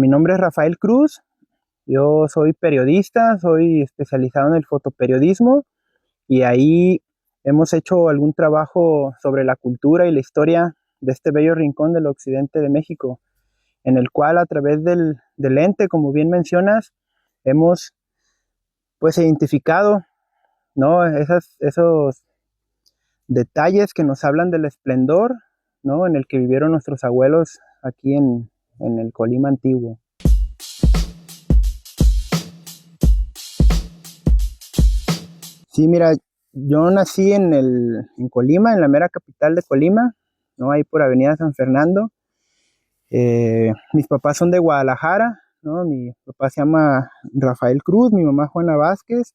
Mi nombre es Rafael Cruz, yo soy periodista, soy especializado en el fotoperiodismo y ahí hemos hecho algún trabajo sobre la cultura y la historia de este bello rincón del occidente de México, en el cual a través del ente, como bien mencionas, hemos pues identificado, ¿no? Esos detalles que nos hablan del esplendor, ¿no? En el que vivieron nuestros abuelos aquí en el Colima antiguo. Sí, mira, yo nací en Colima, en la mera capital de Colima, ¿no? Ahí por Avenida San Fernando. Mis papás son de Guadalajara, ¿no? Mi papá se llama Rafael Cruz, mi mamá Juana Vázquez,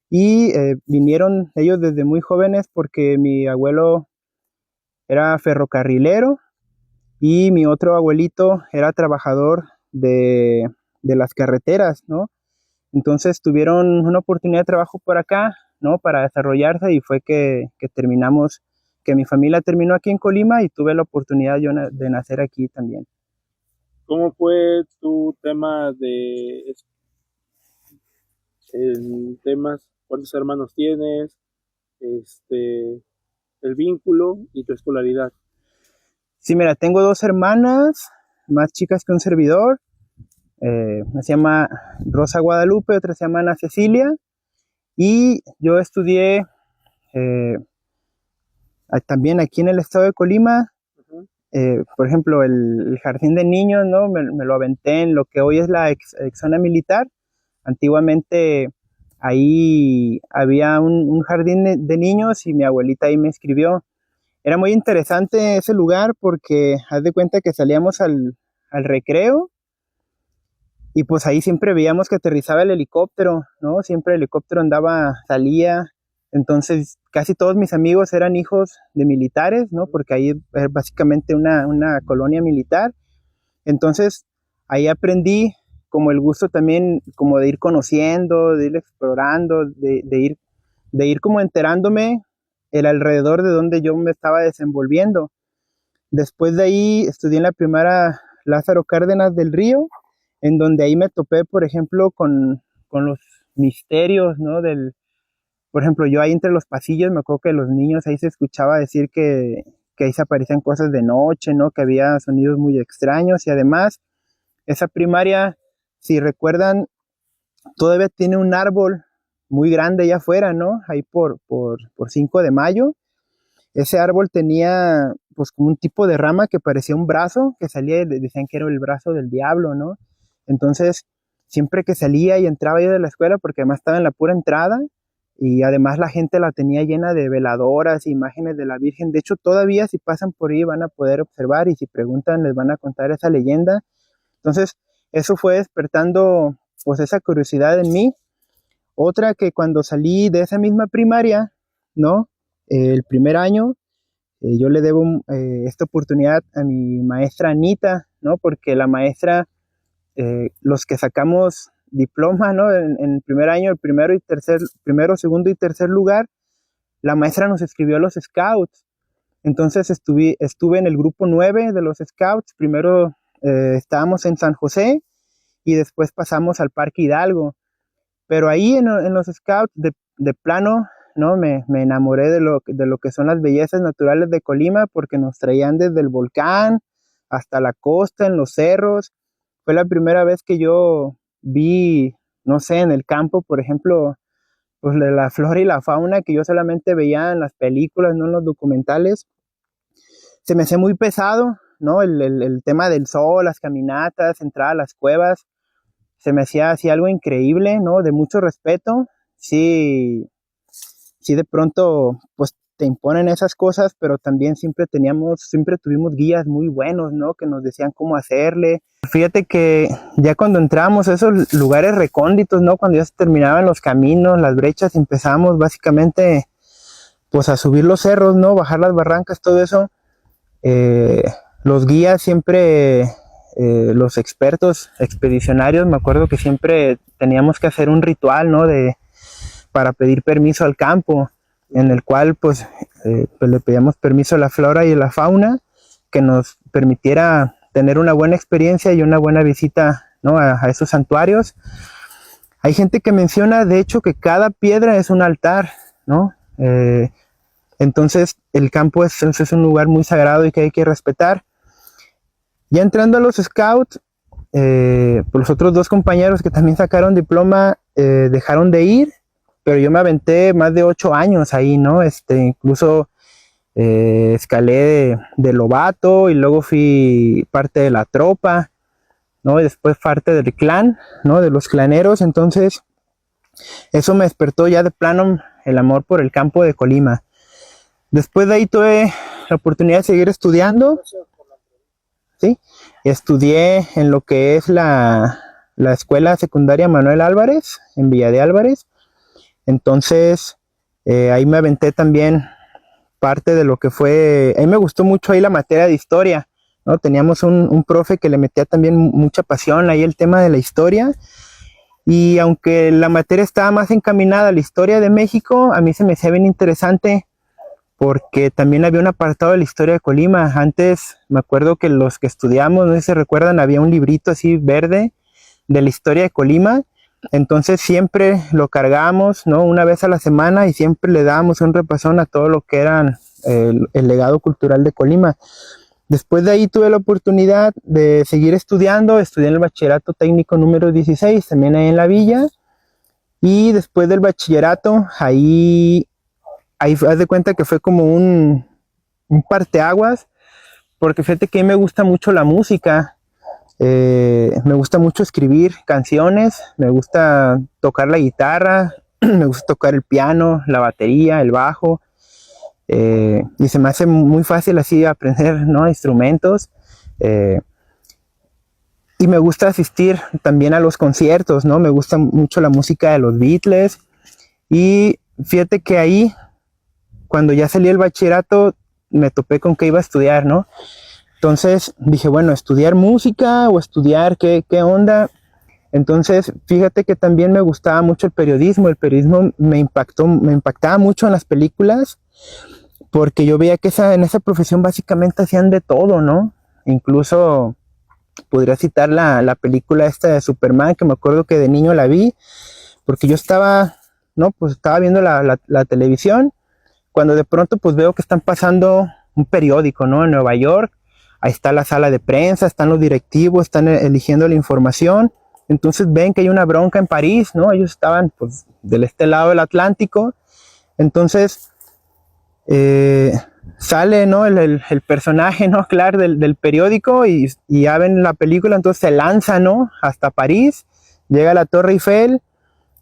y vinieron ellos desde muy jóvenes porque mi abuelo era ferrocarrilero y mi otro abuelito era trabajador de las carreteras, ¿no? Entonces tuvieron una oportunidad de trabajo por acá, ¿no? Para desarrollarse y fue que terminamos, que mi familia terminó aquí en Colima y tuve la oportunidad yo de nacer aquí también. ¿Cómo fue tu tema de en temas, cuántos hermanos tienes, el vínculo y tu escolaridad? Sí, mira, tengo dos hermanas, más chicas que un servidor. Una se llama Rosa Guadalupe, otra se llama Ana Cecilia. Y yo estudié también aquí en el estado de Colima. Por ejemplo, el jardín de niños, ¿no? Me lo aventé en lo que hoy es la ex zona militar. Antiguamente ahí había un jardín de niños y mi abuelita ahí me escribió. Era muy interesante ese lugar porque haz de cuenta que salíamos al recreo y pues ahí siempre veíamos que aterrizaba el helicóptero, ¿no? Siempre el helicóptero andaba, salía. Entonces casi todos mis amigos eran hijos de militares, ¿no? Porque ahí es básicamente una colonia militar. Entonces ahí aprendí como el gusto también como de ir conociendo, de ir explorando, de ir como enterándome el alrededor de donde yo me estaba desenvolviendo. Después de ahí estudié en la primaria Lázaro Cárdenas del Río, en donde ahí me topé, por ejemplo, con los misterios, ¿no? Por ejemplo, yo ahí entre los pasillos me acuerdo que los niños ahí se escuchaba decir que ahí se aparecían cosas de noche, ¿no? Que había sonidos muy extraños y además esa primaria, si recuerdan, todavía tiene un árbol muy grande allá afuera, ¿no? Ahí por 5 de mayo. Ese árbol tenía pues como un tipo de rama que parecía un brazo, que salía y decían que era el brazo del diablo, ¿no? Entonces, siempre que salía y entraba yo de la escuela, porque además estaba en la pura entrada, y además la gente la tenía llena de veladoras, imágenes de la Virgen. De hecho, todavía si pasan por ahí van a poder observar y si preguntan les van a contar esa leyenda. Entonces, eso fue despertando pues esa curiosidad en mí. Otra que cuando salí de esa misma primaria, ¿no? El primer año, yo le debo esta oportunidad a mi maestra Anita, ¿no? Porque la maestra, los que sacamos diploma, ¿no? En el primer año, el primero, segundo y tercer lugar, la maestra nos escribió a los scouts. Entonces estuve en el grupo 9 de los scouts. Primero estábamos en San José y después pasamos al Parque Hidalgo. Pero ahí en los scouts de plano, ¿no? Me enamoré de lo que son las bellezas naturales de Colima porque nos traían desde el volcán hasta la costa, en los cerros. Fue la primera vez que yo vi, no sé, en el campo, por ejemplo, pues la flora y la fauna que yo solamente veía en las películas, no en los documentales. Se me hacía muy pesado, ¿no? El tema del sol, las caminatas, entrar a las cuevas, se me hacía así algo increíble, ¿no? De mucho respeto. Sí, sí de pronto, pues te imponen esas cosas, pero también siempre tuvimos guías muy buenos, ¿no? Que nos decían cómo hacerle. Fíjate que ya cuando entramos a esos lugares recónditos, ¿no? Cuando ya se terminaban los caminos, las brechas, empezamos básicamente, pues a subir los cerros, ¿no? Bajar las barrancas, todo eso. Los guías siempre, los expertos expedicionarios, me acuerdo que siempre teníamos que hacer un ritual, ¿no? Para pedir permiso al campo, en el cual pues le pedíamos permiso a la flora y a la fauna que nos permitiera tener una buena experiencia y una buena visita, ¿no? A esos santuarios. Hay gente que menciona, de hecho, que cada piedra es un altar, ¿no? Entonces, el campo es un lugar muy sagrado y que hay que respetar. Ya entrando a los scouts, pues los otros 2 compañeros que también sacaron diploma dejaron de ir, pero yo me aventé más de 8 años ahí, ¿no? Incluso escalé de lobato y luego fui parte de la tropa, ¿no? Y después parte del clan, ¿no? De los claneros. Entonces, eso me despertó ya de plano el amor por el campo de Colima. Después de ahí tuve la oportunidad de seguir estudiando, ¿sí? Estudié en lo que es la escuela secundaria Manuel Álvarez, en Villa de Álvarez. Entonces, ahí me aventé también parte de lo que fue, a mí me gustó mucho ahí la materia de historia, ¿no? Teníamos un profe que le metía también mucha pasión ahí el tema de la historia, y aunque la materia estaba más encaminada a la historia de México, a mí se me hacía bien interesante porque también había un apartado de la historia de Colima. Antes, me acuerdo que los que estudiamos, no sé si se recuerdan, había un librito así verde de la historia de Colima. Entonces siempre lo cargábamos, ¿no? Una vez a la semana, y siempre le dábamos un repasón a todo lo que era el legado cultural de Colima. Después de ahí tuve la oportunidad de seguir estudiando, estudié en el bachillerato técnico número 16, también ahí en la villa, y después del bachillerato, ahí haz de cuenta que fue como un parteaguas, porque fíjate que a mí me gusta mucho la música. Me gusta mucho escribir canciones, me gusta tocar la guitarra, me gusta tocar el piano, la batería, el bajo, y se me hace muy fácil así aprender, ¿no? Instrumentos, y me gusta asistir también a los conciertos, ¿no? Me gusta mucho la música de los Beatles, y fíjate que ahí, cuando ya salí del bachillerato, me topé con que iba a estudiar, ¿no? Entonces dije, bueno, estudiar música o estudiar qué onda. Entonces, fíjate que también me gustaba mucho el periodismo me impactaba mucho en las películas, porque yo veía que en esa profesión básicamente hacían de todo, ¿no? Incluso podría citar la película esta de Superman, que me acuerdo que de niño la vi, porque yo estaba, ¿no? Pues estaba viendo la televisión, cuando de pronto pues veo que están pasando un periódico, ¿no? En Nueva York. Ahí está la sala de prensa, están los directivos, están eligiendo la información. Entonces ven que hay una bronca en París, ¿no? Ellos estaban pues del este lado del Atlántico. Entonces sale, ¿no? El personaje, ¿no? Clark del periódico, y ya ven la película. Entonces se lanza, ¿no? Hasta París, llega a la Torre Eiffel,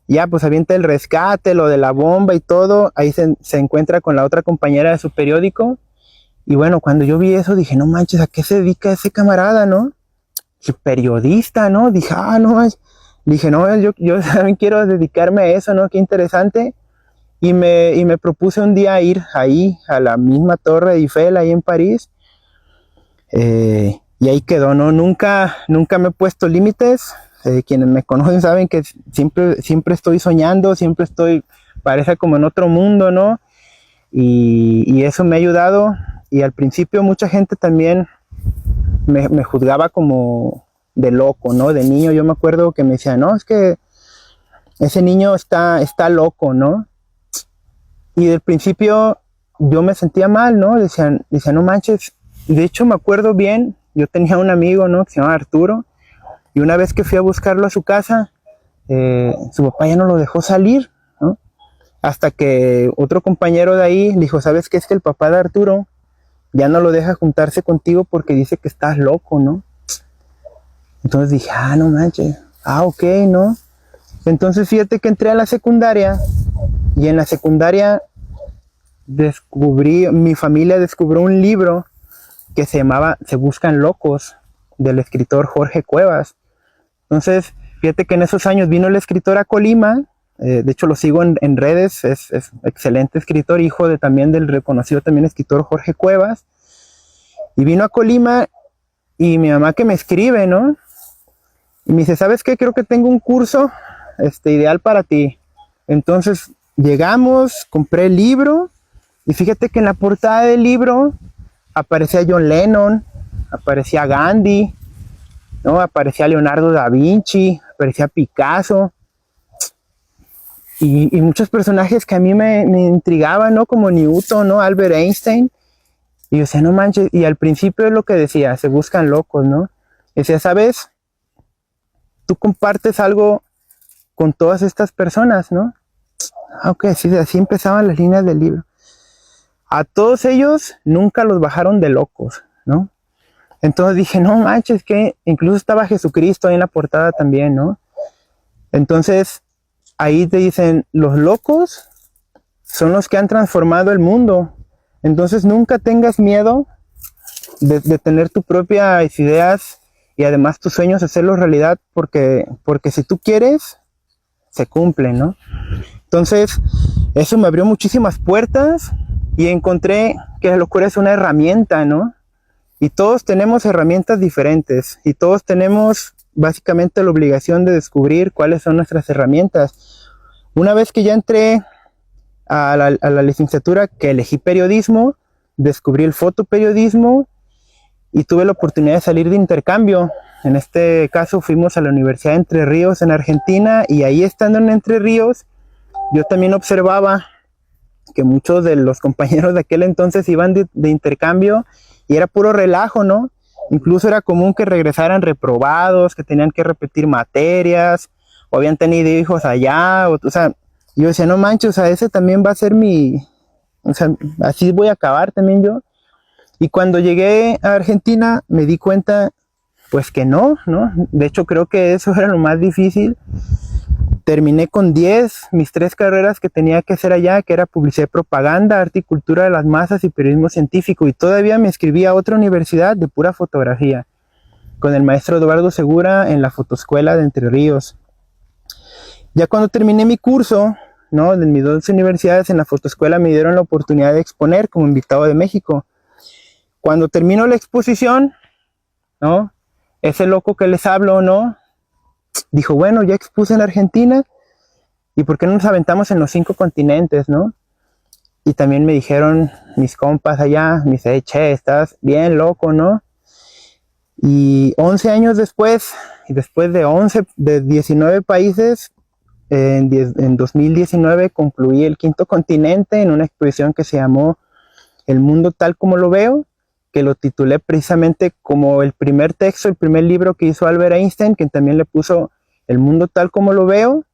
ya pues avienta el rescate, lo de la bomba y todo. Ahí se encuentra con la otra compañera de su periódico. Y bueno, cuando yo vi eso dije, no manches, ¿a qué se dedica ese camarada, no? Periodista, ¿no? Dije, dije, no, yo también quiero dedicarme a eso, ¿no? Qué interesante. Y me propuse un día ir ahí, a la misma Torre Eiffel, ahí en París. Y ahí quedó, ¿no? Nunca me he puesto límites. Quienes me conocen saben que siempre estoy soñando, parece como en otro mundo, ¿no? Y eso me ha ayudado. Y al principio mucha gente también me juzgaba como de loco, ¿no? De niño yo me acuerdo que me decían, no, es que ese niño está loco, ¿no? Y del principio yo me sentía mal, ¿no? Decían, no manches. De hecho me acuerdo bien, yo tenía un amigo, ¿no? Que se llamaba Arturo, y una vez que fui a buscarlo a su casa, su papá ya no lo dejó salir, ¿no? Hasta que otro compañero de ahí le dijo, ¿sabes qué? Es que el papá de Arturo ya no lo deja juntarse contigo porque dice que estás loco, ¿no? Entonces dije, no manches, ok, ¿no? Entonces fíjate que entré a la secundaria, y en la secundaria mi familia descubrió un libro que se llamaba Se Buscan Locos, del escritor Jorge Cuevas. Entonces, fíjate que en esos años vino el escritor a Colima, de hecho lo sigo en redes, es excelente escritor, hijo también del reconocido también escritor Jorge Cuevas, y vino a Colima, y mi mamá que me escribe, ¿no? Y me dice, ¿sabes qué? Creo que tengo un curso ideal para ti. Entonces llegamos, compré el libro, y fíjate que en la portada del libro aparecía John Lennon, aparecía Gandhi, ¿no? Aparecía Leonardo da Vinci, aparecía Picasso, y muchos personajes que a mí me intrigaban, ¿no? Como Newton, ¿no? Albert Einstein. Y yo decía, no manches, y al principio es lo que decía, se buscan locos, ¿no? Decía, ¿sabes? Tú compartes algo con todas estas personas, ¿no? Ok, sí, así empezaban las líneas del libro. A todos ellos nunca los bajaron de locos, ¿no? Entonces dije, no manches, que incluso estaba Jesucristo ahí en la portada también, ¿no? Entonces, ahí te dicen, los locos son los que han transformado el mundo. Entonces nunca tengas miedo de tener tus propias ideas y además tus sueños, hacerlos realidad, porque si tú quieres, se cumplen, ¿no? Entonces, eso me abrió muchísimas puertas y encontré que la locura es una herramienta, ¿no? Y todos tenemos herramientas diferentes y todos tenemos básicamente la obligación de descubrir cuáles son nuestras herramientas. Una vez que ya entré a la licenciatura, que elegí periodismo, descubrí el fotoperiodismo y tuve la oportunidad de salir de intercambio. En este caso fuimos a la Universidad de Entre Ríos en Argentina, y ahí estando en Entre Ríos yo también observaba que muchos de los compañeros de aquel entonces iban de intercambio y era puro relajo, ¿no? Incluso era común que regresaran reprobados, que tenían que repetir materias, o habían tenido hijos allá, o sea, yo decía, no manches, o sea, ese también va a ser o sea, así voy a acabar también yo. Y cuando llegué a Argentina me di cuenta, pues que no, ¿no? De hecho creo que eso era lo más difícil. Terminé con 10, mis 3 carreras que tenía que hacer allá, que era publicidad y propaganda, arte y cultura de las masas y periodismo científico, y todavía me inscribí a otra universidad de pura fotografía, con el maestro Eduardo Segura en la Fotoescuela de Entre Ríos. Ya cuando terminé mi curso, ¿no? De mis 2 universidades, en la Fotoescuela me dieron la oportunidad de exponer como invitado de México. Cuando terminó la exposición, ¿no? Ese loco que les hablo, ¿no? Dijo, bueno, ya expuse en Argentina, ¿y por qué no nos aventamos en los 5 continentes, no? Y también me dijeron mis compas allá, me dice, che, estás bien loco, ¿no? Y 11 años después, y después de 19 países, en 2019 concluí el 5.º continente en una exposición que se llamó El mundo tal como lo veo, que lo titulé precisamente como el primer texto, el primer libro que hizo Albert Einstein, que también le puso El mundo tal como lo veo,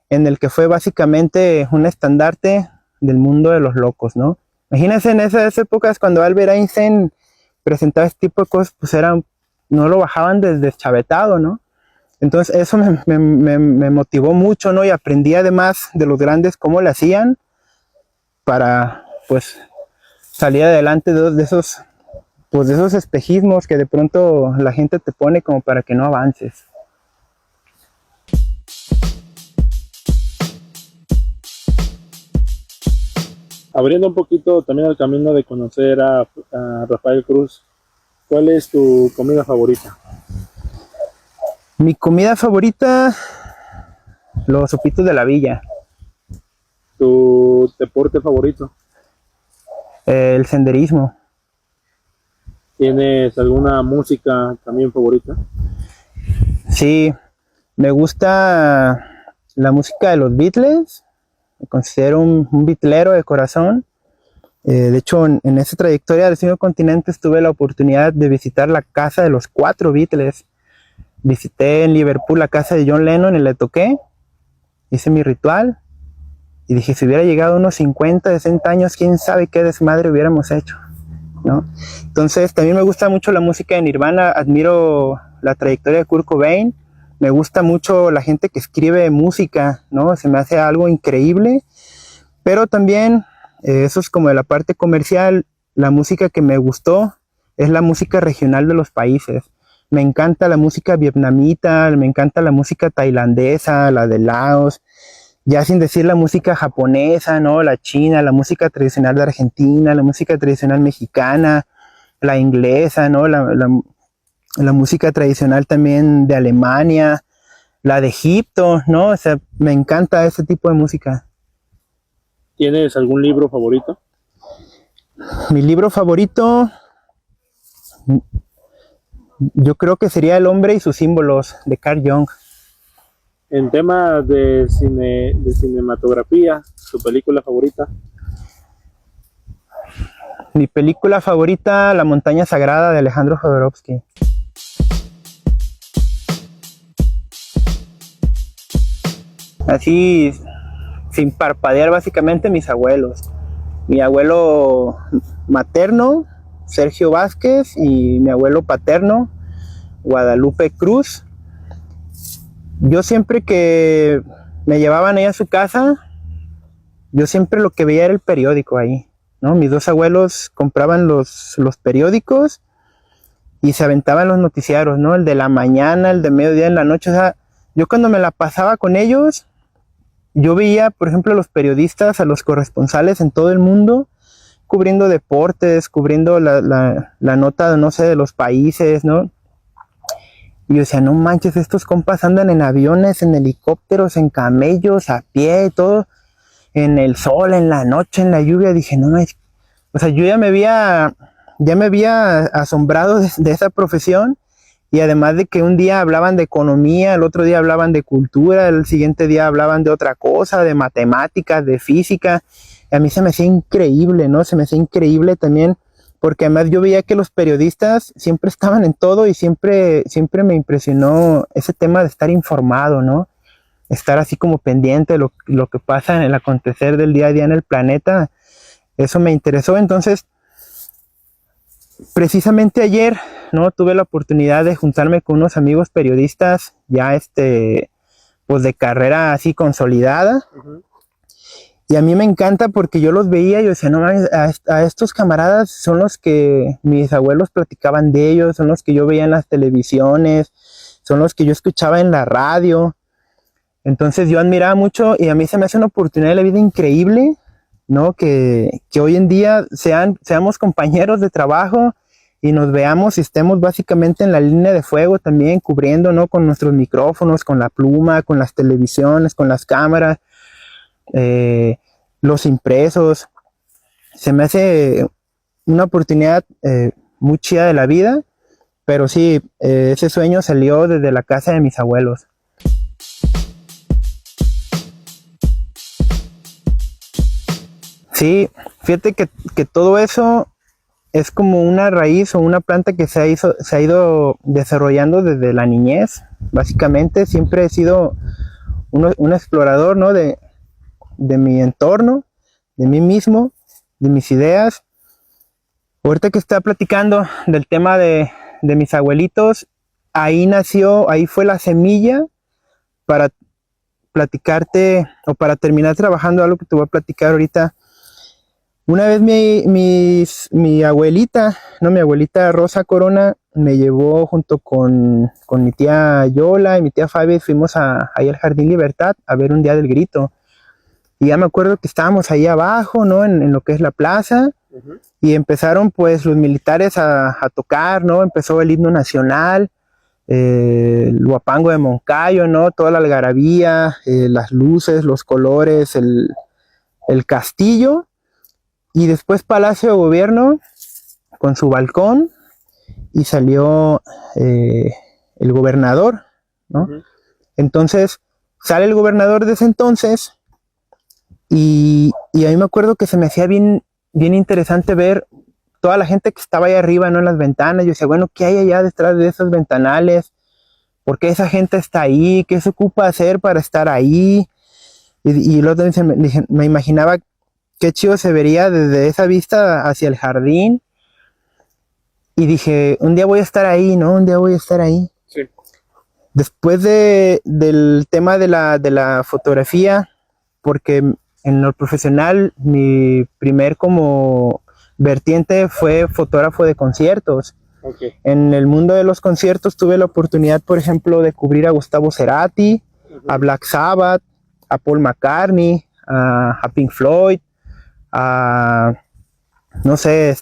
en el que fue básicamente un estandarte del mundo de los locos, ¿no? Imagínense en esas épocas cuando Albert Einstein presentaba este tipo de cosas, pues no lo bajaban desde chavetado, ¿no? Entonces eso me motivó mucho, ¿no? Y aprendí además de los grandes cómo lo hacían para, pues, salir adelante de esos espejismos que de pronto la gente te pone como para que no avances. Abriendo un poquito también el camino de conocer a Rafael Cruz, ¿cuál es tu comida favorita? Mi comida favorita, los sopitos de la villa. ¿Tu deporte favorito? El senderismo. ¿Tienes alguna música también favorita? Sí, me gusta la música de los Beatles. Me considero un beatlero de corazón. De hecho, en esa trayectoria de 5 continentes tuve la oportunidad de visitar la casa de los 4 Beatles. Visité en Liverpool la casa de John Lennon y le toqué. Hice mi ritual. Y dije, si hubiera llegado a unos 50, 60 años, quién sabe qué desmadre hubiéramos hecho, ¿no? Entonces, también me gusta mucho la música de Nirvana. Admiro la trayectoria de Kurt Cobain. Me gusta mucho la gente que escribe música, ¿no? Se me hace algo increíble. Pero también, eso es como de la parte comercial, la música que me gustó es la música regional de los países. Me encanta la música vietnamita, me encanta la música tailandesa, la de Laos, ya sin decir la música japonesa, ¿no? La china, la música tradicional de Argentina, la música tradicional mexicana, la inglesa, ¿no? La música tradicional también de Alemania, la de Egipto, ¿no? O sea, me encanta ese tipo de música. ¿Tienes algún libro favorito? Mi libro favorito, Yo creo que sería El hombre y sus símbolos, de Carl Jung. En temas de cine, de cinematografía, ¿tu película favorita? Mi película favorita, La montaña sagrada, de Alejandro Jodorowsky. Así, sin parpadear, básicamente mis abuelos. Mi abuelo materno, Sergio Vázquez, y mi abuelo paterno, Guadalupe Cruz. Yo siempre que me llevaban ahí a su casa, yo siempre lo que veía era el periódico ahí, ¿no? Mis dos abuelos compraban los periódicos y se aventaban los noticiarios, ¿no? El de la mañana, el de mediodía, en la noche. O sea, yo cuando me la pasaba con ellos, yo veía, por ejemplo, a los periodistas, a los corresponsales en todo el mundo, cubriendo deportes, cubriendo la nota, no sé, de los países, ¿no? Y yo decía, no manches, estos compas andan en aviones, en helicópteros, en camellos, a pie, todo, en el sol, en la noche, en la lluvia. Dije, no, o sea, yo ya me había asombrado de esa profesión. Y además de que un día hablaban de economía, el otro día hablaban de cultura, el siguiente día hablaban de otra cosa, de matemáticas, de física. Y a mí se me hacía increíble, ¿no? Se me hacía increíble también, porque además yo veía que los periodistas siempre estaban en todo y siempre me impresionó ese tema de estar informado, ¿no? Estar así como pendiente de lo que pasa en el acontecer del día a día en el planeta. Eso me interesó. Entonces, precisamente ayer, ¿no? Tuve la oportunidad de juntarme con unos amigos periodistas ya pues de carrera así consolidada. Uh-huh. Y a mí me encanta porque yo los veía y yo decía, no mames, a estos camaradas son los que mis abuelos platicaban de ellos, son los que yo veía en las televisiones, son los que yo escuchaba en la radio. Entonces yo admiraba mucho y a mí se me hace una oportunidad de la vida increíble, ¿no? Que hoy en día seamos compañeros de trabajo y nos veamos y estemos básicamente en la línea de fuego también, cubriendo, ¿no? Con nuestros micrófonos, con la pluma, con las televisiones, con las cámaras, los impresos. Se me hace una oportunidad muy chida de la vida, pero sí, ese sueño salió desde la casa de mis abuelos. Sí, fíjate que todo eso es como una raíz o una planta que se ha ido desarrollando desde la niñez. Básicamente siempre he sido un explorador, ¿no? de mi entorno, de mí mismo, de mis ideas. Ahorita que estaba platicando del tema de mis abuelitos, ahí fue la semilla para platicarte o para terminar trabajando algo que te voy a platicar ahorita. Una vez mi abuelita, no, mi abuelita Rosa Corona, me llevó junto con mi tía Yola y mi tía Fabi, fuimos ahí al Jardín Libertad a ver un Día del Grito. Y ya me acuerdo que estábamos ahí abajo, ¿no? En lo que es la plaza. Uh-huh. Y empezaron pues los militares a tocar, ¿no? Empezó el himno nacional, el huapango de Moncayo, ¿no? Toda la algarabía, las luces, los colores, el castillo. Y después Palacio de Gobierno con su balcón y salió el gobernador, ¿no? Uh-huh. Entonces sale el gobernador de ese entonces y a mí me acuerdo que se me hacía bien interesante ver toda la gente que estaba ahí arriba, ¿no? En las ventanas. Yo decía, bueno, ¿qué hay allá detrás de esos ventanales? ¿Por qué esa gente está ahí? ¿Qué se ocupa hacer para estar ahí? Y luego me imaginaba qué chido se vería desde esa vista hacia el jardín. Y dije, un día voy a estar ahí, ¿no? Un día voy a estar ahí. Sí. Después del tema de la fotografía, porque en lo profesional mi primer como vertiente fue fotógrafo de conciertos. Okay. En el mundo de los conciertos tuve la oportunidad, por ejemplo, de cubrir a Gustavo Cerati, uh-huh, a Black Sabbath, a Paul McCartney, a Pink Floyd, no sé,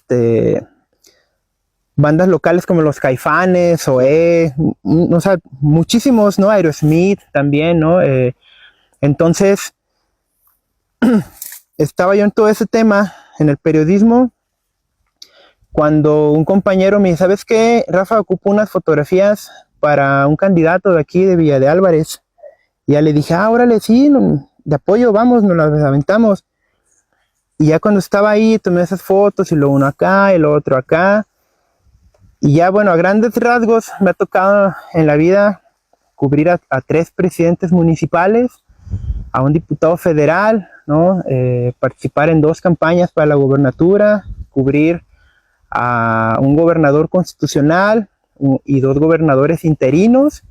bandas locales como los Caifanes, o sea, muchísimos, ¿no? Aerosmith también, ¿no? Entonces, estaba yo en todo ese tema, en el periodismo, cuando un compañero me dice, ¿sabes qué, Rafa? Ocupo unas fotografías para un candidato de aquí, de Villa de Álvarez. Y ya le dije, órale, sí, de apoyo, vamos, nos las aventamos. Y ya cuando estaba ahí, tomé esas fotos, y lo uno acá, y lo otro acá. Y ya, bueno, a grandes rasgos, me ha tocado en la vida cubrir a 3 presidentes municipales, a un diputado federal, ¿no? Participar en 2 campañas para la gobernatura, cubrir a un gobernador constitucional y 2 gobernadores interinos,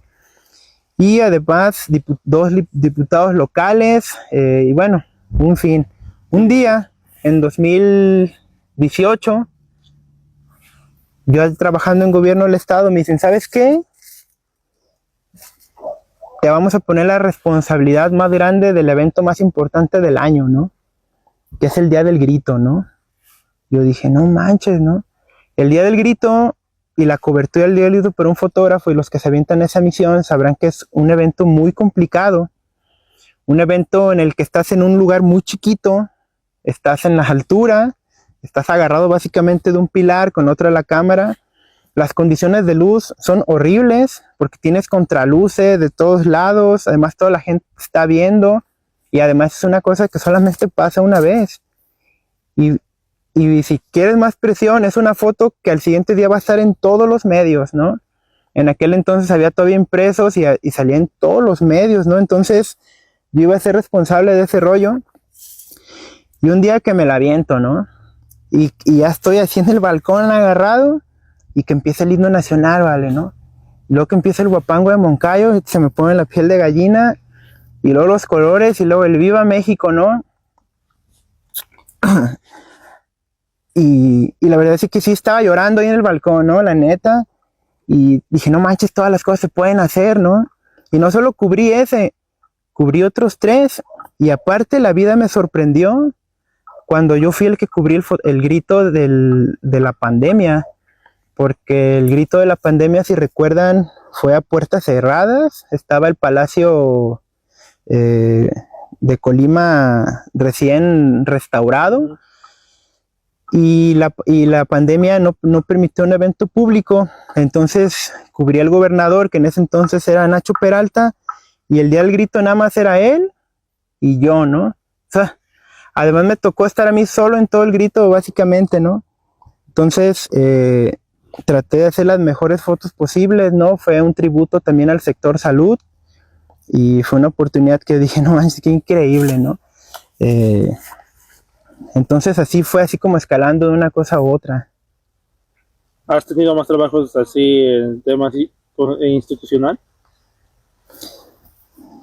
y además 2 diputados locales, y bueno, en fin. Un día, en 2018, yo trabajando en gobierno del estado, me dicen, ¿sabes qué? Te vamos a poner la responsabilidad más grande del evento más importante del año, ¿no? Que es el Día del Grito, ¿no? Yo dije, no manches, ¿no? El Día del Grito y la cobertura del Día del Grito por un fotógrafo, y los que se avientan esa misión sabrán que es un evento muy complicado, un evento en el que estás en un lugar muy chiquito, estás en la altura, estás agarrado básicamente de un pilar con otra la cámara. Las condiciones de luz son horribles porque tienes contraluces de todos lados, además toda la gente está viendo, y además es una cosa que solamente pasa una vez. Y si quieres más presión, es una foto que al siguiente día va a estar en todos los medios, ¿no? En aquel entonces había todavía impresos y salía en todos los medios, ¿no? Entonces yo iba a ser responsable de ese rollo. Y un día que me la aviento, ¿no? Y ya estoy así en el balcón agarrado, y que empieza el himno nacional, ¿vale? ¿No? Y luego que empieza el Huapango de Moncayo, se me pone la piel de gallina, y luego los colores, y luego el Viva México, ¿no? Y la verdad es que sí estaba llorando ahí en el balcón, ¿no? La neta. Y dije, no manches, todas las cosas se pueden hacer, ¿no? Y no solo cubrí ese, cubrí otros 3. Y aparte la vida me sorprendió cuando yo fui el que cubrí el grito de la pandemia. Porque el grito de la pandemia, si recuerdan, fue a puertas cerradas. Estaba el Palacio de Colima recién restaurado. Y la pandemia no permitió un evento público. Entonces cubrí al gobernador, que en ese entonces era Nacho Peralta, y el día del grito nada más era él y yo, ¿no? O sea, además me tocó estar a mí solo en todo el grito, básicamente, ¿no? Entonces traté de hacer las mejores fotos posibles, ¿no? Fue un tributo también al sector salud, y fue una oportunidad que dije, no manches, qué increíble, ¿no? Entonces así fue, así como escalando de una cosa a otra. ¿Has tenido más trabajos así en temas institucional?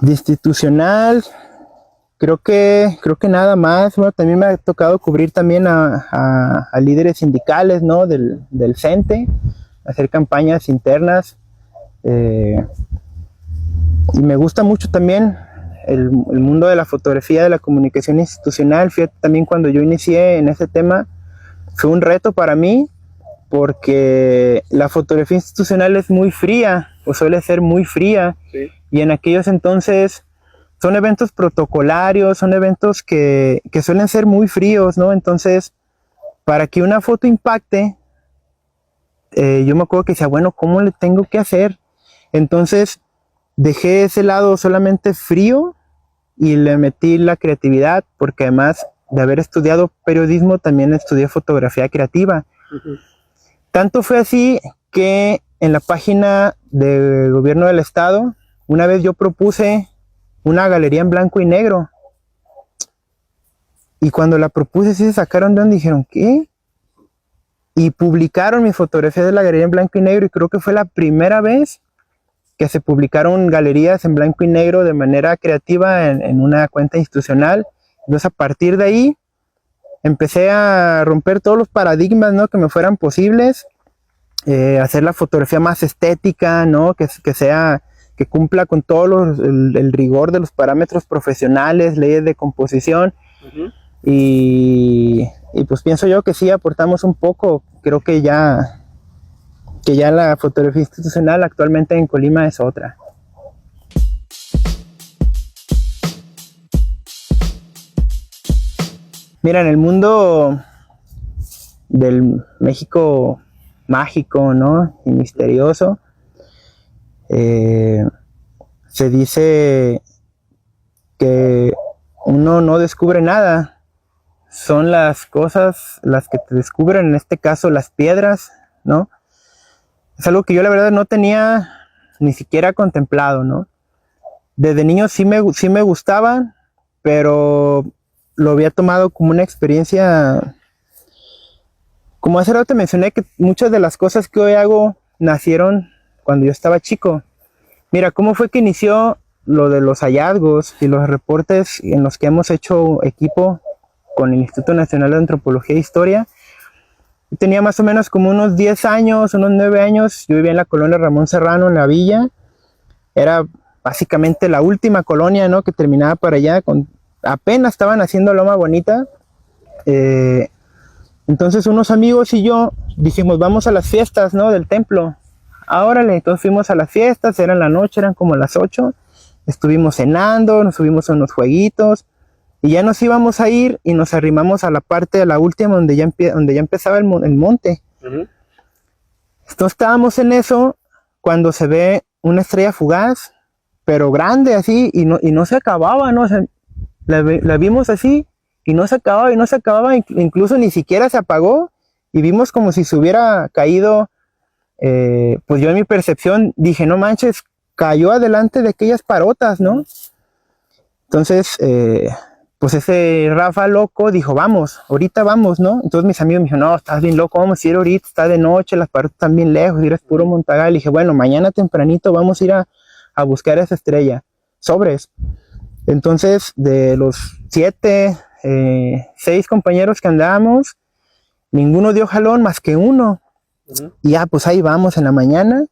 De institucional, creo que nada más. Bueno, también me ha tocado cubrir también a líderes sindicales, ¿no? Del CENTE, hacer campañas internas. Y me gusta mucho también el mundo de la fotografía, de la comunicación institucional. Fíjate, también cuando yo inicié en ese tema, fue un reto para mí, porque la fotografía institucional es muy fría, o suele ser muy fría, Sí. Y en aquellos entonces son eventos protocolarios, son eventos que suelen ser muy fríos, ¿no? Entonces, para que una foto impacte, yo me acuerdo que decía, bueno, ¿cómo le tengo que hacer? Entonces, dejé ese lado solamente frío y le metí la creatividad, porque además de haber estudiado periodismo, también estudié fotografía creativa. Uh-huh. Tanto fue así que en la página de gobierno del estado, una vez yo propuse una galería en blanco y negro. Y cuando la propuse, sí se sacaron de donde, dijeron, ¿qué? Y publicaron mi fotografía de la galería en blanco y negro, y creo que fue la primera vez que se publicaron galerías en blanco y negro de manera creativa en una cuenta institucional. Entonces, a partir de ahí, empecé a romper todos los paradigmas, ¿no? Que me fueran posibles, hacer la fotografía más estética, ¿no? Que cumpla con todo el rigor de los parámetros profesionales, leyes de composición. Uh-huh. Y pues pienso yo que sí aportamos un poco. Creo que ya la fotografía institucional actualmente en Colima es otra. Mira, en el mundo del México mágico, ¿no? Y misterioso. Se dice que uno no descubre nada, son las cosas las que te descubren, en este caso las piedras, ¿no? Es algo que yo la verdad no tenía ni siquiera contemplado, ¿no? Desde niño sí me gustaba, pero lo había tomado como una experiencia, como hace rato te mencioné que muchas de las cosas que hoy hago nacieron cuando yo estaba chico. Mira, ¿cómo fue que inició lo de los hallazgos y los reportes en los que hemos hecho equipo con el Instituto Nacional de Antropología e Historia? Yo tenía más o menos como unos 10 años, unos 9 años. Yo vivía en la colonia Ramón Serrano, en la villa. Era básicamente la última colonia, ¿no?, que terminaba para allá. Apenas estaban haciendo Loma Bonita. Entonces unos amigos y yo dijimos, vamos a las fiestas, ¿no?, del templo. Órale, entonces fuimos a las fiestas, era en la noche, eran como las 8. Estuvimos cenando, nos subimos a unos jueguitos. Y ya nos íbamos a ir y nos arrimamos a la parte de la última donde ya empezaba el monte. Uh-huh. Entonces estábamos en eso cuando se ve una estrella fugaz, pero grande así, y no se acababa, ¿no? O sea, la vimos así y no se acababa, incluso ni siquiera se apagó, y vimos como si se hubiera caído. Pues yo en mi percepción dije, no manches, cayó adelante de aquellas parotas, ¿no? Entonces, pues ese Rafa loco dijo, vamos, ahorita vamos, ¿no? Entonces mis amigos me dijeron, no, estás bien loco, vamos a ir ahorita, está de noche, las parotas están bien lejos, ir es puro Montagal. Y dije, bueno, mañana tempranito vamos a ir a buscar esa estrella. Sobres. Entonces, de los 6 compañeros que andábamos, ninguno dio jalón más que uno. Uh-huh. Y ya, pues ahí vamos en la mañana,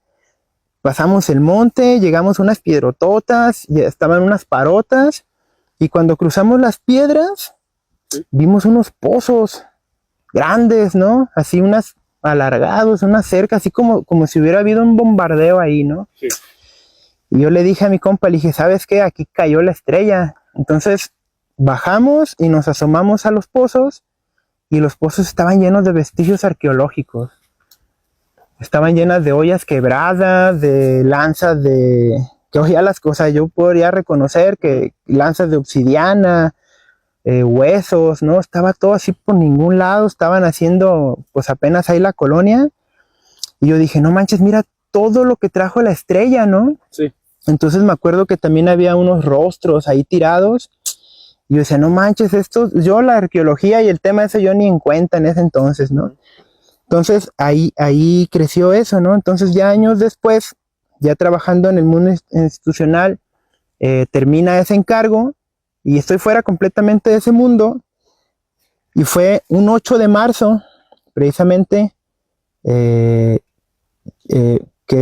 pasamos el monte, llegamos a unas piedrototas, ya estaban unas parotas. Y cuando cruzamos las piedras, ¿sí?, vimos unos pozos grandes, ¿no? Así unas alargados, unas cercas, así como si hubiera habido un bombardeo ahí, ¿no? Sí. Y yo le dije a mi compa, le dije, ¿sabes qué? Aquí cayó la estrella. Entonces bajamos y nos asomamos a los pozos, y los pozos estaban llenos de vestigios arqueológicos. Estaban llenas de ollas quebradas, de lanzas que hoy ya las cosas yo podría reconocer que lanzas de obsidiana, huesos, ¿no? Estaba todo así por ningún lado, estaban haciendo pues apenas ahí la colonia. Y yo dije, no manches, mira todo lo que trajo la estrella, ¿no? Sí. Entonces me acuerdo que también había unos rostros ahí tirados. Y yo decía, no manches, yo la arqueología y el tema ese yo ni en cuenta en ese entonces, ¿no? Entonces ahí creció eso, ¿no? Entonces ya años después, ya trabajando en el mundo institucional, termina ese encargo y estoy fuera completamente de ese mundo. Y fue un 8 de marzo, precisamente, que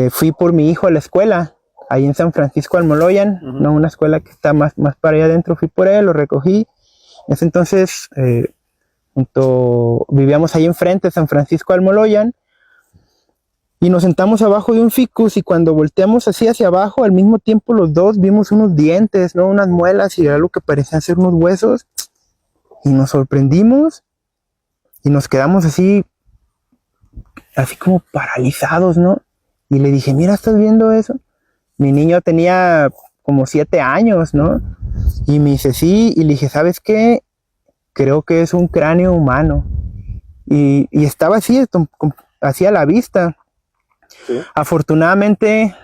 fui por mi hijo a la escuela, ahí en San Francisco Almoloyan, uh-huh, ¿no? Una escuela que está más para allá adentro. Fui por él, lo recogí. En ese entonces vivíamos ahí enfrente de San Francisco Almoloyan. Y nos sentamos abajo de un ficus, y cuando volteamos así hacia abajo, al mismo tiempo los dos vimos unos dientes, ¿no? Unas muelas y algo que parecía ser unos huesos. Y nos sorprendimos y nos quedamos así como paralizados, ¿no? Y le dije, mira, ¿estás viendo eso? Mi niño tenía como 7 años, ¿no? Y me dice, sí. Y le dije, ¿sabes qué? Creo que es un cráneo humano. Y estaba así a la vista. ¿Sí? Afortunadamente,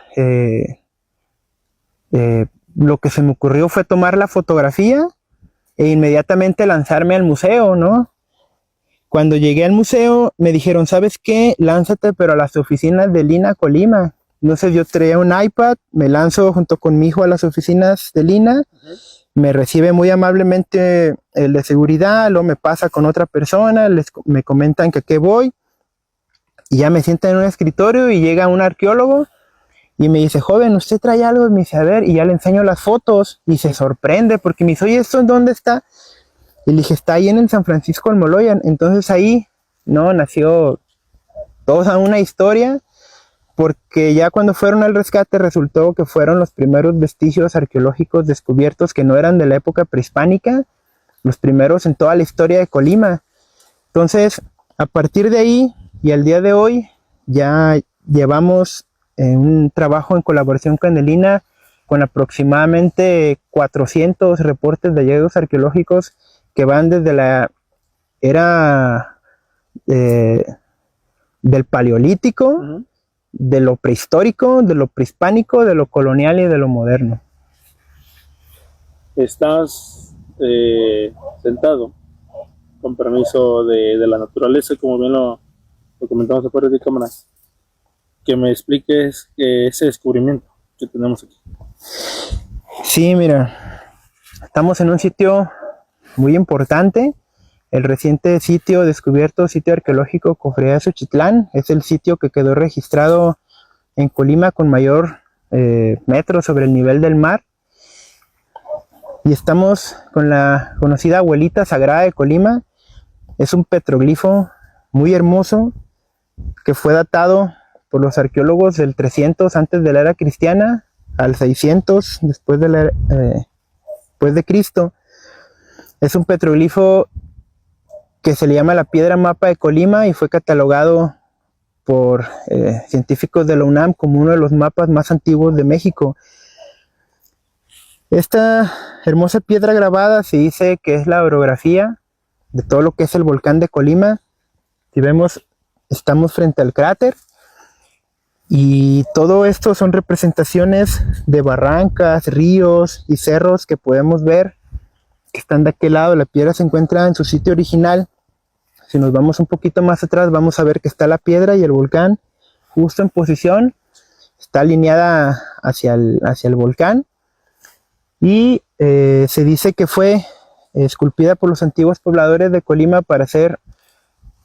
lo que se me ocurrió fue tomar la fotografía e inmediatamente lanzarme al museo, ¿no? Cuando llegué al museo me dijeron, ¿sabes qué? Lánzate, pero a las oficinas de Lina, Colima. Entonces yo traía un iPad, me lanzo junto con mi hijo a las oficinas de Lina. Uh-huh. Me recibe muy amablemente el de seguridad, luego me pasa con otra persona, me comentan que a qué voy. Y ya me sientan en un escritorio y llega un arqueólogo y me dice, joven, ¿usted trae algo? Y me dice, a ver, y ya le enseño las fotos y se sorprende porque me dice, oye, ¿esto en dónde está? Y le dije, está ahí en el San Francisco Almoloyan. Entonces ahí, ¿no? Nació toda una historia, porque ya cuando fueron al rescate resultó que fueron los primeros vestigios arqueológicos descubiertos que no eran de la época prehispánica, los primeros en toda la historia de Colima. Entonces, A partir de ahí y al día de hoy ya llevamos un trabajo en colaboración con el INAH con aproximadamente 400 reportes de hallazgos arqueológicos que van desde la era del Paleolítico, de lo prehistórico, de lo prehispánico, de lo colonial y de lo moderno. Estás sentado con permiso de la naturaleza, como bien lo comentamos afuera de cámaras, que me expliques ese descubrimiento que tenemos aquí. Sí, mira, estamos en un sitio muy importante, el reciente sitio descubierto, sitio arqueológico Cofradía de Xochitlán, es el sitio que quedó registrado en Colima con mayor metros sobre el nivel del mar. Y estamos con la conocida abuelita sagrada de Colima. Es un petroglifo muy hermoso que fue datado por los arqueólogos del 300 antes de la era cristiana al 600 después de Cristo. Es un petroglifo que se le llama la piedra mapa de Colima y fue catalogado por científicos de la UNAM como uno de los mapas más antiguos de México. Esta hermosa piedra grabada se dice que es la orografía de todo lo que es el volcán de Colima. Si vemos, estamos frente al cráter y todo esto son representaciones de barrancas, ríos y cerros que podemos ver que están de aquel lado. La piedra se encuentra en su sitio original. Si nos vamos un poquito más atrás, vamos a ver que está la piedra y el volcán justo en posición. Está alineada hacia el volcán. Y se dice que fue esculpida por los antiguos pobladores de Colima para hacer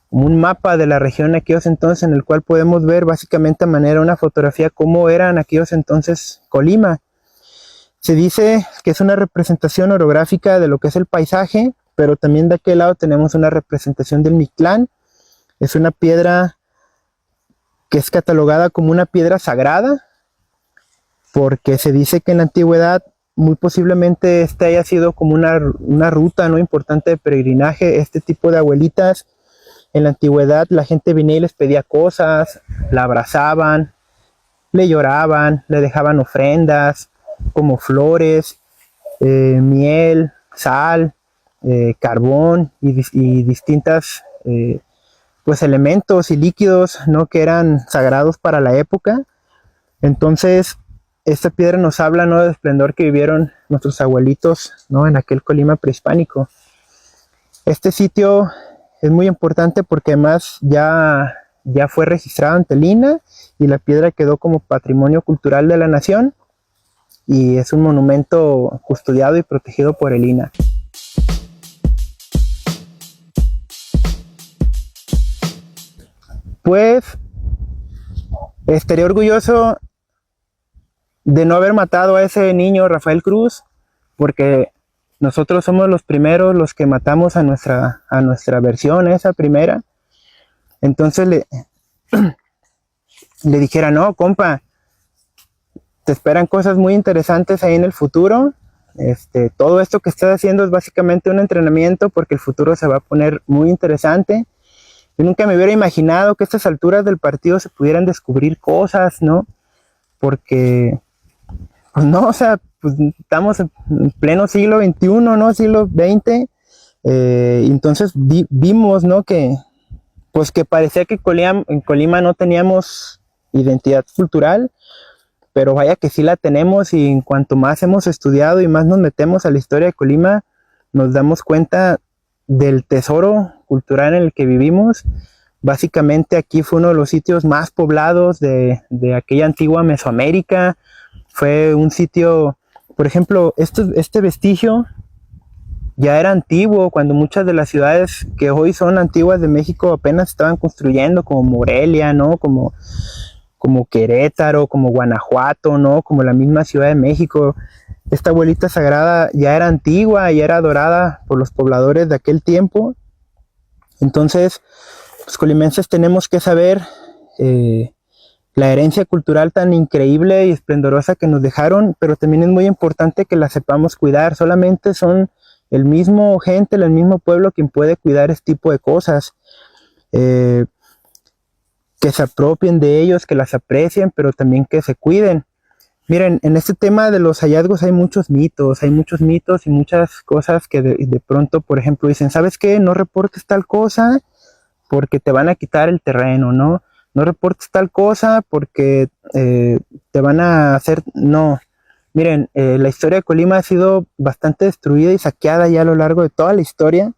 un mapa de la región en aquellos entonces, en el cual podemos ver básicamente a manera de una fotografía cómo era en aquellos entonces Colima. Se dice que es una representación orográfica de lo que es el paisaje, pero también de aquel lado tenemos una representación del Mictlán. Es una piedra que es catalogada como una piedra sagrada, porque se dice que en la antigüedad muy posiblemente este haya sido como una ruta, ¿no?, importante de peregrinaje. Este tipo de abuelitas, en la antigüedad la gente venía y les pedía cosas, la abrazaban, le lloraban, le dejaban ofrendas como flores, miel, sal, carbón y distintas pues elementos y líquidos, ¿no?, que eran sagrados para la época. Entonces esta piedra nos habla, ¿no?, del esplendor que vivieron nuestros abuelitos, ¿no?, en aquel Colima prehispánico. Este sitio es muy importante porque además ya fue registrado ante el INAH y la piedra quedó como patrimonio cultural de la nación y es un monumento custodiado y protegido por el INAH. Pues estaría orgulloso de no haber matado a ese niño Rafael Cruz, porque nosotros somos los primeros los que matamos a nuestra versión, esa primera. Entonces le dijera, no, compa, te esperan cosas muy interesantes ahí en el futuro. Todo esto que estás haciendo es básicamente un entrenamiento porque el futuro se va a poner muy interesante. Yo nunca me hubiera imaginado que a estas alturas del partido se pudieran descubrir cosas, ¿no? Porque, pues no, o sea, pues estamos en pleno siglo XXI, ¿no? Siglo XX. Entonces vimos, ¿no?, que parecía que en Colima no teníamos identidad cultural, pero vaya que sí la tenemos, y en cuanto más hemos estudiado y más nos metemos a la historia de Colima, nos damos cuenta del tesoro cultural en el que vivimos. Básicamente aquí fue uno de los sitios más poblados de aquella antigua Mesoamérica. Fue un sitio, por ejemplo, este vestigio ya era antiguo cuando muchas de las ciudades que hoy son antiguas de México apenas estaban construyendo, como Morelia, ¿no?, como Querétaro, como Guanajuato, ¿no?, como la misma Ciudad de México. Esta abuelita sagrada ya era antigua, ya era adorada por los pobladores de aquel tiempo. Entonces, los colimenses tenemos que saber la herencia cultural tan increíble y esplendorosa que nos dejaron, pero también es muy importante que la sepamos cuidar. Solamente son el mismo pueblo quien puede cuidar este tipo de cosas. que se apropien de ellos, que las aprecien, pero también que se cuiden. Miren, en este tema de los hallazgos hay muchos mitos y muchas cosas que de pronto, por ejemplo, dicen, ¿sabes qué? No reportes tal cosa porque te van a quitar el terreno, ¿no? No reportes tal cosa porque te van a hacer... No, miren, la historia de Colima ha sido bastante destruida y saqueada ya a lo largo de toda la historia.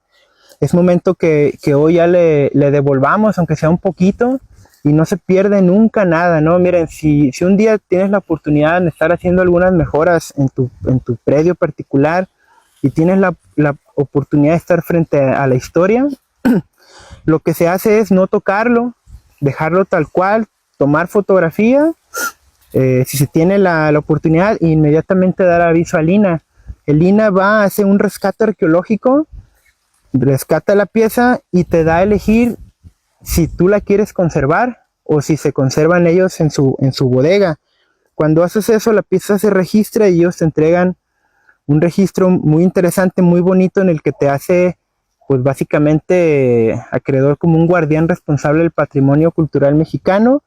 Es momento que hoy ya le devolvamos, aunque sea un poquito, y no se pierde nunca nada, ¿no? Miren, si un día tienes la oportunidad de estar haciendo algunas mejoras en tu predio particular y tienes la oportunidad de estar frente a la historia, lo que se hace es no tocarlo, dejarlo tal cual, tomar fotografía, si se tiene la oportunidad, e inmediatamente dar aviso al INAH. El INAH va a hacer un rescate arqueológico, rescata la pieza y te da a elegir si tú la quieres conservar o si se conservan ellos en su bodega. Cuando haces eso, la pieza se registra y ellos te entregan un registro muy interesante, muy bonito, en el que te hace, pues básicamente, acreedor como un guardián responsable del patrimonio cultural mexicano.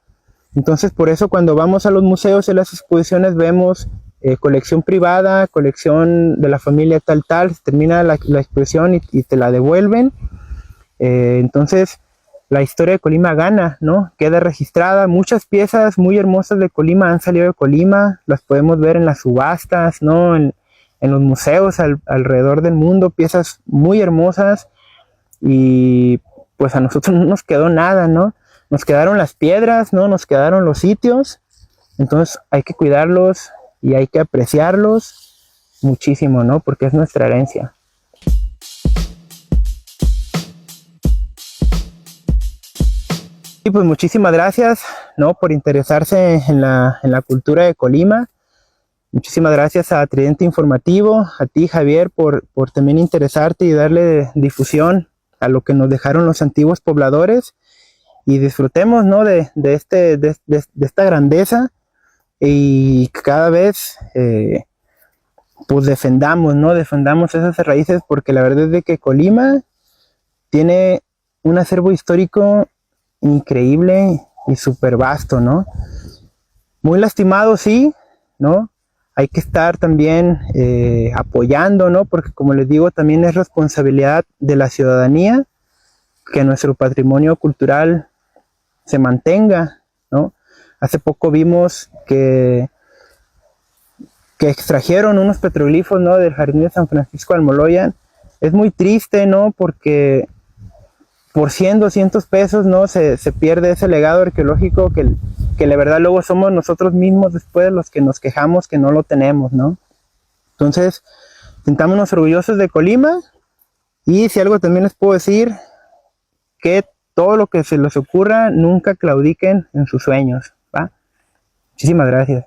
Entonces, por eso cuando vamos a los museos y las exposiciones vemos colección privada, colección de la familia tal, termina la exposición y te la devuelven. Entonces, la historia de Colima gana, ¿no? Queda registrada. Muchas piezas muy hermosas de Colima han salido de Colima, las podemos ver en las subastas, ¿no? En los museos alrededor del mundo, piezas muy hermosas, y pues a nosotros no nos quedó nada, ¿no? Nos quedaron las piedras, ¿no? Nos quedaron los sitios. Entonces hay que cuidarlos y hay que apreciarlos muchísimo, ¿no? Porque es nuestra herencia. Y pues muchísimas gracias, ¿no? Por interesarse en la cultura de Colima. Muchísimas gracias a Tridente Informativo, a ti, Javier, por también interesarte y darle difusión a lo que nos dejaron los antiguos pobladores, y disfrutemos, ¿no? de esta grandeza, y cada vez pues defendamos, ¿no? Defendamos esas raíces, porque la verdad es de que Colima tiene un acervo histórico increíble y súper vasto, ¿no? Muy lastimado, sí, ¿no? Hay que estar también apoyando, ¿no? Porque, como les digo, también es responsabilidad de la ciudadanía que nuestro patrimonio cultural se mantenga, ¿no? Hace poco vimos que extrajeron unos petroglifos, ¿no? Del Jardín de San Francisco de Almoloya. Es muy triste, ¿no? Porque por 100, 200 pesos, ¿no? Se pierde ese legado arqueológico que la verdad luego somos nosotros mismos después los que nos quejamos que no lo tenemos, ¿no? Entonces, sintámonos orgullosos de Colima, y si algo también les puedo decir, que todo lo que se les ocurra, nunca claudiquen en sus sueños, ¿va? Muchísimas gracias.